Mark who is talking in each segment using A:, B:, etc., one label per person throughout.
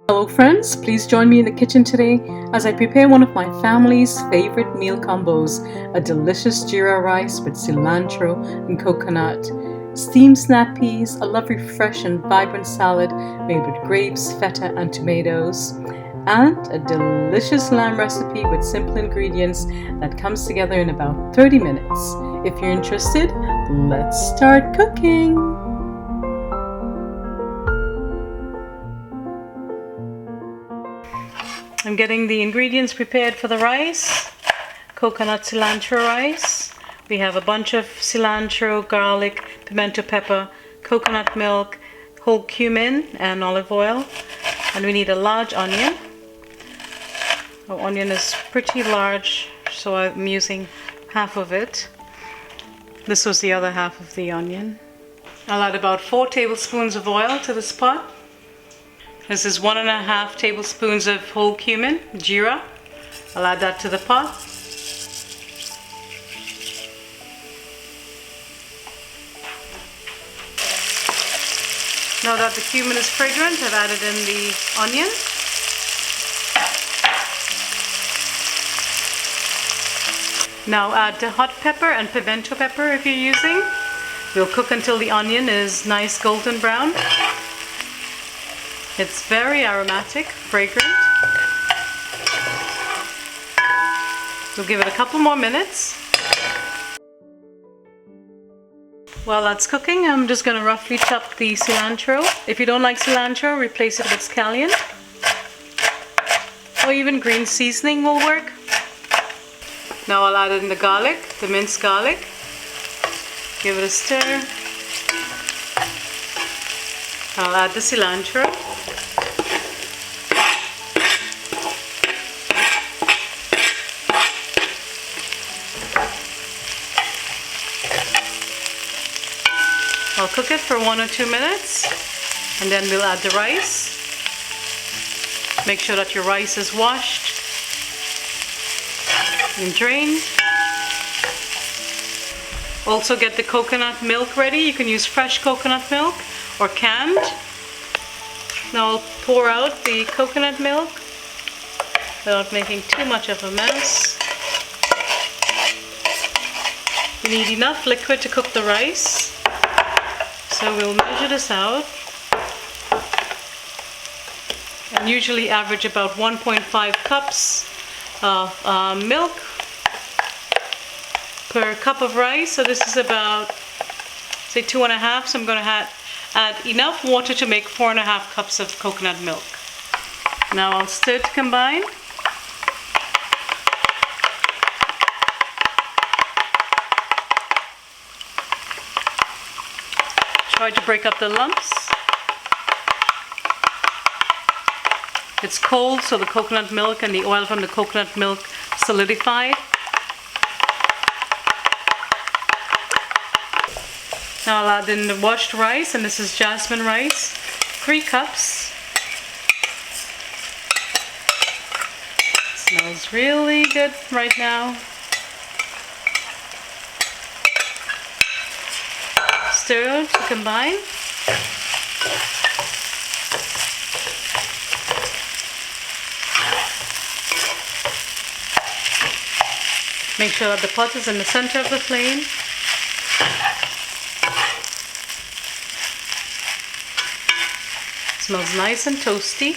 A: Hello friends, please join me in the kitchen today as I prepare one of my family's favorite meal combos, a delicious Geera rice with cilantro and coconut, steamed snap peas, a lovely fresh and vibrant salad made with grapes, feta and tomatoes, and a delicious lamb recipe with simple ingredients that comes together in about 30 minutes. If you're interested, let's start cooking! I'm getting the ingredients prepared for the rice. Coconut cilantro rice. We have a bunch of cilantro, garlic, pimento pepper, coconut milk, whole cumin and olive oil. And we need a large onion. Our onion is pretty large, so I'm using half of it. This was the other half of the onion. I'll add about 4 tablespoons of oil to this pot. This is 1.5 tablespoons of whole cumin, Geera. I'll add that to the pot. Now that the cumin is fragrant, I've added in the onion. Now add the hot pepper and pimento pepper if you're using. We'll cook until the onion is nice golden brown. It's very aromatic, fragrant. We'll give it a couple more minutes. While that's cooking, I'm just going to roughly chop the cilantro. If you don't like cilantro, replace it with scallion. Or even green seasoning will work. Now I'll add in the garlic, the minced garlic. Give it a stir. I'll add the cilantro. I'll cook it for 1 or 2 minutes and then we'll add the rice. Make sure that your rice is washed and drained. Also get the coconut milk ready. You can use fresh coconut milk or canned. Now I'll pour out the coconut milk without making too much of a mess. You need enough liquid to cook the rice. So we'll measure this out and usually average about 1.5 cups of milk per cup of rice. So this is about, say, 2.5. So I'm going to add enough water to make 4.5 cups of coconut milk. Now I'll stir to combine. Try to break up the lumps. It's cold, so the coconut milk and the oil from the coconut milk solidify. Now I'll add in the washed rice, and this is jasmine rice, 3 cups. Smells really good right now. Stir to combine. Make sure that the pot is in the center of the flame. Smells nice and toasty.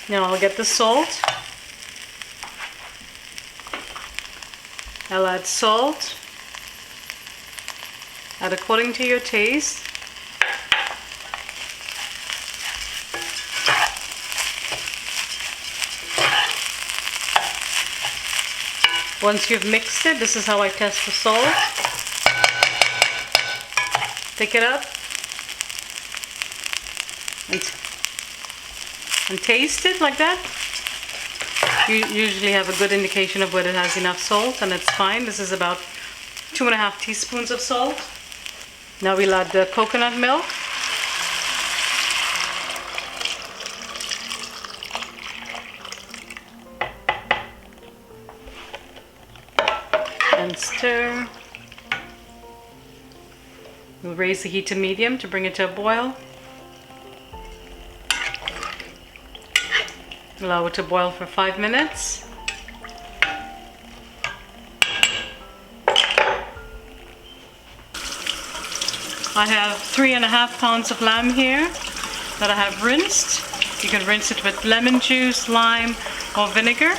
A: Now I'll get the salt. I'll add salt. Add according to your taste. Once you've mixed it, this is how I test the salt. Pick it up and taste it like that. You usually have a good indication of whether it has enough salt, and it's fine. This is about 2.5 teaspoons of salt. Now we'll add the coconut milk. And stir. We'll raise the heat to medium to bring it to a boil. Allow it to boil for 5 minutes. I have 3.5 pounds of lamb here that I have rinsed. You can rinse it with lemon juice, lime, or vinegar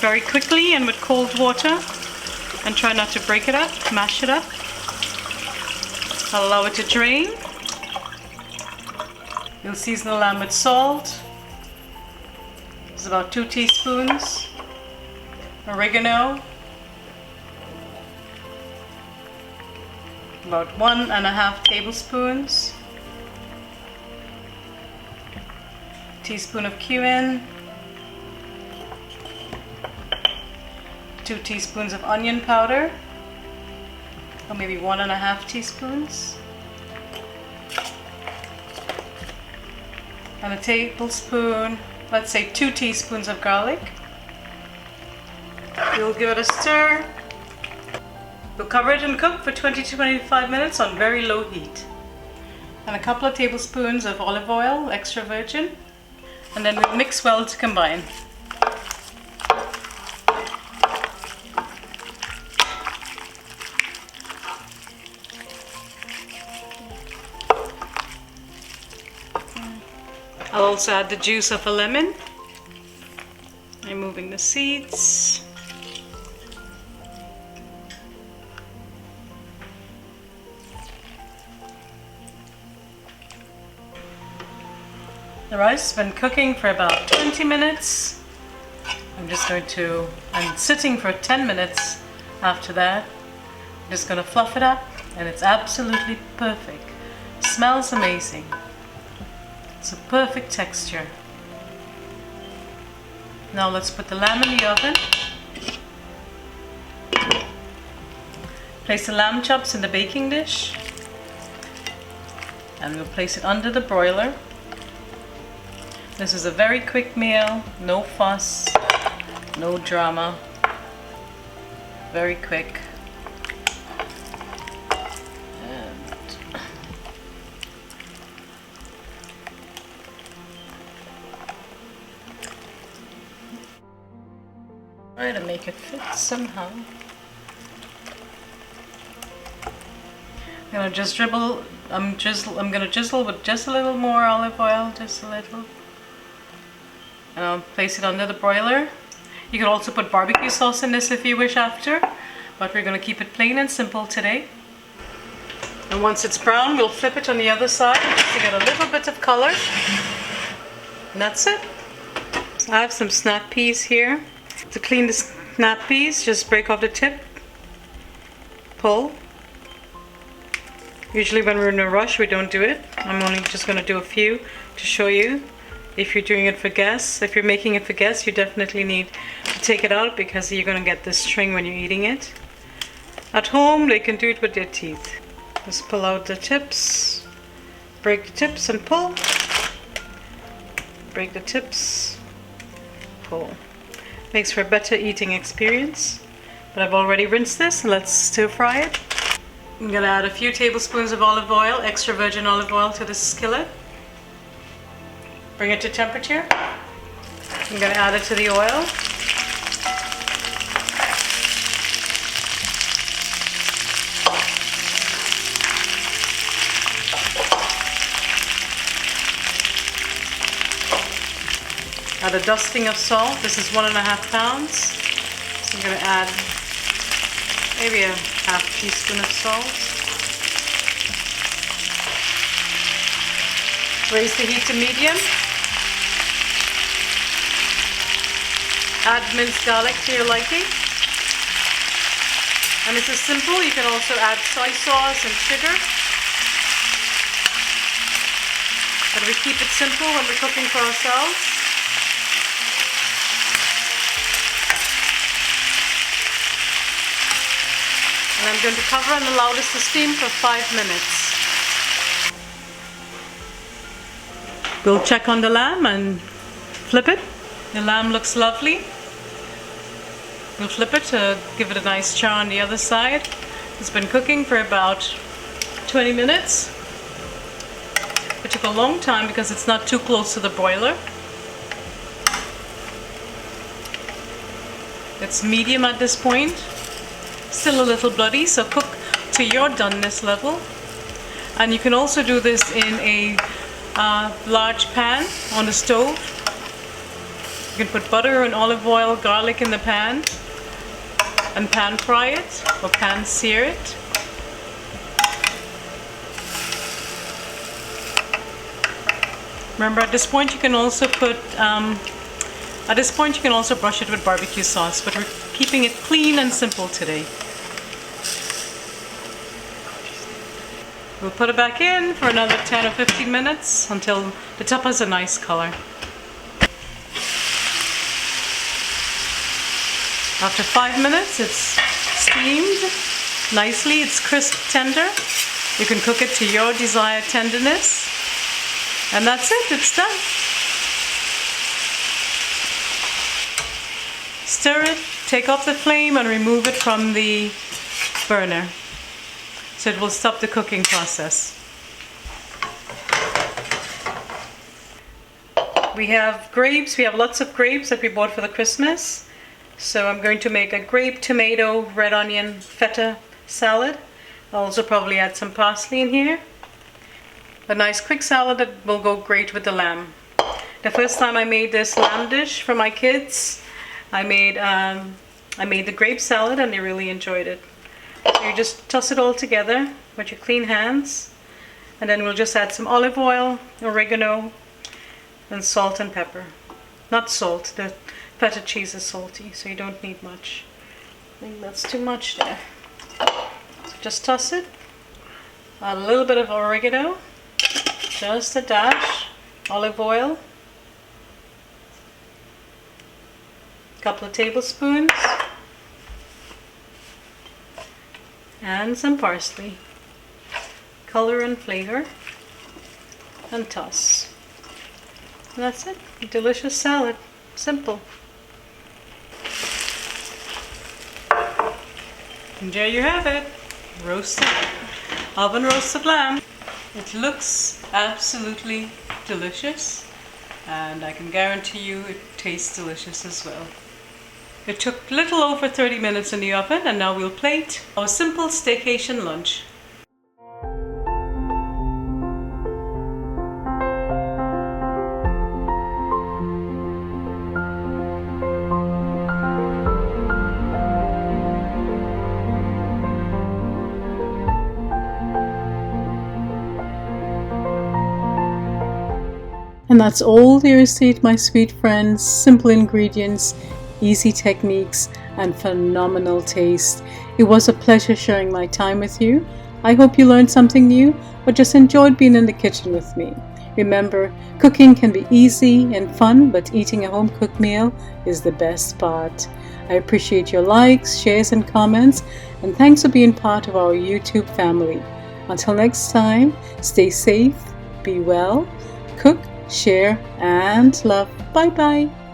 A: very quickly and with cold water. And try not to break it up, mash it up. I'll allow it to drain. You'll season the lamb with salt. It's about 2 teaspoons. Oregano. About 1.5 tablespoons. Teaspoon of cumin. 2 teaspoons of onion powder, or maybe 1.5 teaspoons, and a tablespoon, let's say 2 teaspoons of garlic. We'll give it a stir. We'll cover it and cook for 20 to 25 minutes on very low heat. And a couple of tablespoons of olive oil, extra virgin, and then we'll mix well to combine. I'll also add the juice of a lemon, removing the seeds. The rice has been cooking for about 20 minutes. I'm sitting for 10 minutes after that. I'm just going to fluff it up, and it's absolutely perfect. It smells amazing. It's a perfect texture. Now let's put the lamb in the oven. Place the lamb chops in the baking dish. And we'll place it under the broiler. This is a very quick meal, no fuss, no drama. Very quick. Try to make it fit somehow. I'm gonna drizzle with just a little more olive oil, just a little. And I'll place it under the broiler. You can also put barbecue sauce in this if you wish after, but we're gonna keep it plain and simple today. And once it's brown, we'll flip it on the other side just to get a little bit of color. And that's it. I have some snap peas here. To clean the snap peas, just break off the tip, pull. Usually when we're in a rush, we don't do it. I'm only just going to do a few to show you. If you're doing it for guests, if you're making it for guests, you definitely need to take it out because you're going to get this string when you're eating it. At home, they can do it with their teeth. Just pull out the tips, break the tips and pull. Break the tips, pull. Makes for a better eating experience. But I've already rinsed this, so let's stir fry it. I'm gonna add a few tablespoons of olive oil, extra virgin olive oil, to this skillet. Bring it to temperature. I'm gonna add it to the oil. Add a dusting of salt. This is 1.5 pounds. So I'm going to add maybe a half teaspoon of salt. Raise the heat to medium. Add minced garlic to your liking. And this is simple. You can also add soy sauce and sugar. But we keep it simple when we're cooking for ourselves. And I'm going to cover and allow this to steam for 5 minutes. We'll check on the lamb and flip it. The lamb looks lovely. We'll flip it to give it a nice char on the other side. It's been cooking for about 20 minutes. It took a long time because it's not too close to the broiler. It's medium at this point. Still a little bloody, so cook to your doneness level. And you can also do this in a large pan on the stove. You can put butter and olive oil, garlic in the pan and pan fry it or pan sear it. Remember, at this point you can also brush it with barbecue sauce, but we're keeping it clean and simple today. We'll put it back in for another 10 or 15 minutes until the top has a nice color. After 5 minutes, it's steamed nicely, it's crisp, tender. You can cook it to your desired tenderness. And that's it, it's done. Stir it, take off the flame and remove it from the burner. So it will stop the cooking process. We have grapes, we have lots of grapes that we bought for the Christmas. So I'm going to make a grape tomato red onion feta salad. I'll also probably add some parsley in here. A nice quick salad that will go great with the lamb. The first time I made this lamb dish for my kids, I made the grape salad and they really enjoyed it. So you just toss it all together with your clean hands, and then we'll just add some olive oil, oregano, and salt and pepper. Not salt, the feta cheese is salty, so you don't need much. I think that's too much there. So just toss it. Add a little bit of oregano. Just a dash, olive oil, a couple of tablespoons, and some parsley. Color and flavor, and toss. And that's it, a delicious salad, simple. And there you have it, oven roasted lamb. It looks absolutely delicious, and I can guarantee you it tastes delicious as well. It took a little over 30 minutes in the oven, and now we'll plate our simple staycation lunch. And that's all there is to it, my sweet friends. Simple ingredients, easy techniques, and phenomenal taste. It was a pleasure sharing my time with you. I hope you learned something new or just enjoyed being in the kitchen with me. Remember, cooking can be easy and fun, but eating a home-cooked meal is the best part. I appreciate your likes, shares, and comments, and thanks for being part of our YouTube family. Until next time, stay safe, be well, cook, share, and love. Bye bye.